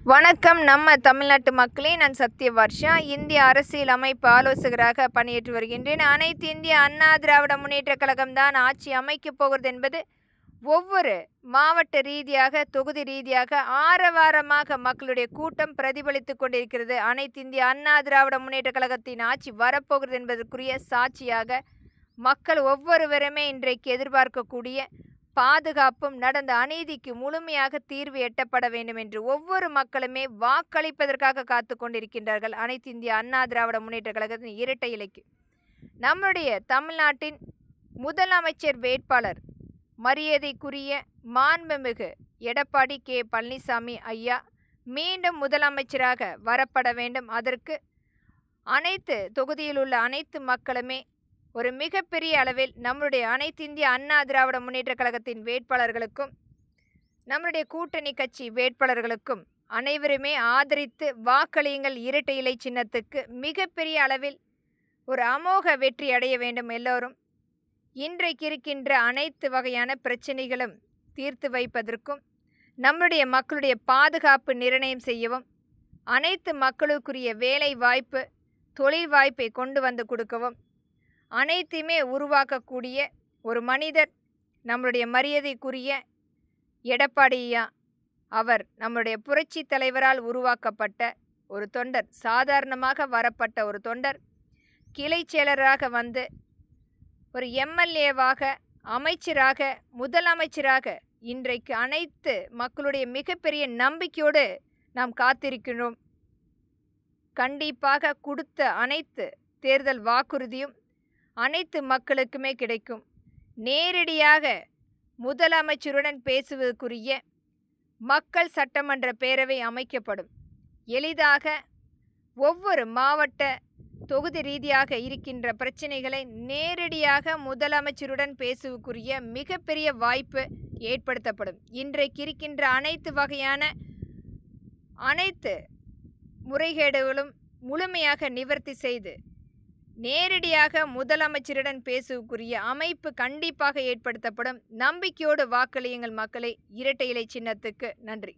வணக்கம். நம்ம தமிழ்நாட்டு மக்களே, நான் சத்யவர்ஷா. இந்திய அரசியல் அமைப்பு ஆலோசகராக பணியாற்றி வருகின்றேன். அனைத்து இந்திய அண்ணா திராவிட முன்னேற்ற கழகம் தான் ஆட்சி அமைக்கப் போகிறது என்பது ஒவ்வொரு மாவட்ட ரீதியாக, தொகுதி ரீதியாக ஆரவாரமாக மக்களுடைய கூட்டம் பிரதிபலித்துக் கொண்டிருக்கிறது. அனைத்து இந்திய அண்ணா திராவிட முன்னேற்ற கழகத்தின் ஆட்சி வரப்போகிறது என்பதற்குரிய சாட்சியாக மக்கள் ஒவ்வொருவருமே இன்றைக்கு எதிர்பார்க்கக்கூடிய பாதுகாப்பும், நடந்த அநீதிக்கு முழுமையாக தீர்வு எட்டப்பட வேண்டும் என்று ஒவ்வொரு மக்களுமே வாக்களிப்பதற்காக காத்து கொண்டிருக்கின்றார்கள். அனைத்து இந்திய அண்ணா திராவிட முன்னேற்ற கழகத்தின் இரட்டை இலைக்கு நம்முடைய தமிழ்நாட்டின் முதலமைச்சர் வேட்பாளர் மரியாதைக்குரிய மாண்புமிகு எடப்பாடி கே பழனிசாமி ஐயா மீண்டும் முதலமைச்சராக வரப்பட வேண்டும். அதற்கு அனைத்து தொகுதியில் உள்ள அனைத்து மக்களுமே ஒரு மிகப்பெரிய அளவில் நம்முடைய அனைத்து இந்திய அண்ணா திராவிட முன்னேற்ற கழகத்தின் வேட்பாளர்களுக்கும், நம்முடைய கூட்டணி கட்சி வேட்பாளர்களுக்கும் அனைவருமே ஆதரித்து வாக்களியுங்கள். இரட்டை இலை சின்னத்துக்கு மிகப்பெரிய அளவில் ஒரு அமோக வெற்றி அடைய வேண்டும். எல்லோரும் இன்றைக்கு இருக்கின்ற அனைத்து வகையான பிரச்சனைகளும் தீர்த்து வைப்பதற்கும், நம்முடைய மக்களுடைய பாதுகாப்பு நிர்ணயம் செய்யவும், அனைத்து மக்களுக்குரிய வேலை வாய்ப்பு, தொழில் வாய்ப்பை கொண்டு வந்து கொடுக்கவும், அனைத்தையுமே உருவாக்கக்கூடிய ஒரு மனிதர் நம்மளுடைய மரியாதைக்குரிய எடப்பாடியா. அவர் நம்முடைய புரட்சி தலைவரால் உருவாக்கப்பட்ட ஒரு தொண்டர், சாதாரணமாக வரப்பட்ட ஒரு தொண்டர். கிளை செயலராக வந்து ஒரு எம்எல்ஏவாக, அமைச்சராக, முதலமைச்சராக இன்றைக்கு அனைத்து மக்களுடைய மிகப்பெரிய நம்பிக்கையோடு நாம் காத்திருக்கிறோம். கண்டிப்பாக கொடுத்த அனைத்து தேர்தல் வாக்குறுதியும் அனைத்து மக்களுக்குமே கிடைக்கும். நேரடியாக முதலமைச்சருடன் பேசுவதற்குரிய மக்கள் சட்டமன்ற பேரவை அமைக்கப்படும். எளிதாக ஒவ்வொரு மாவட்ட தொகுதி ரீதியாக இருக்கின்ற பிரச்சனைகளை நேரடியாக முதலமைச்சருடன் பேசுவதற்குரிய மிகப்பெரிய வாய்ப்பு ஏற்படுத்தப்படும். இன்றைக்கு இருக்கின்ற அனைத்து வகையான அனைத்து முறைகேடுகளும் முழுமையாக நிவர்த்தி செய்து நேரடியாக முதலமைச்சருடன் பேசுவதற்குரிய அமைப்பு கண்டிப்பாக ஏற்படுத்தப்படும். நம்பிக்கையோடு வாக்களியுங்கள் மக்களே, இரட்டை இலை சின்னத்துக்கு. நன்றி.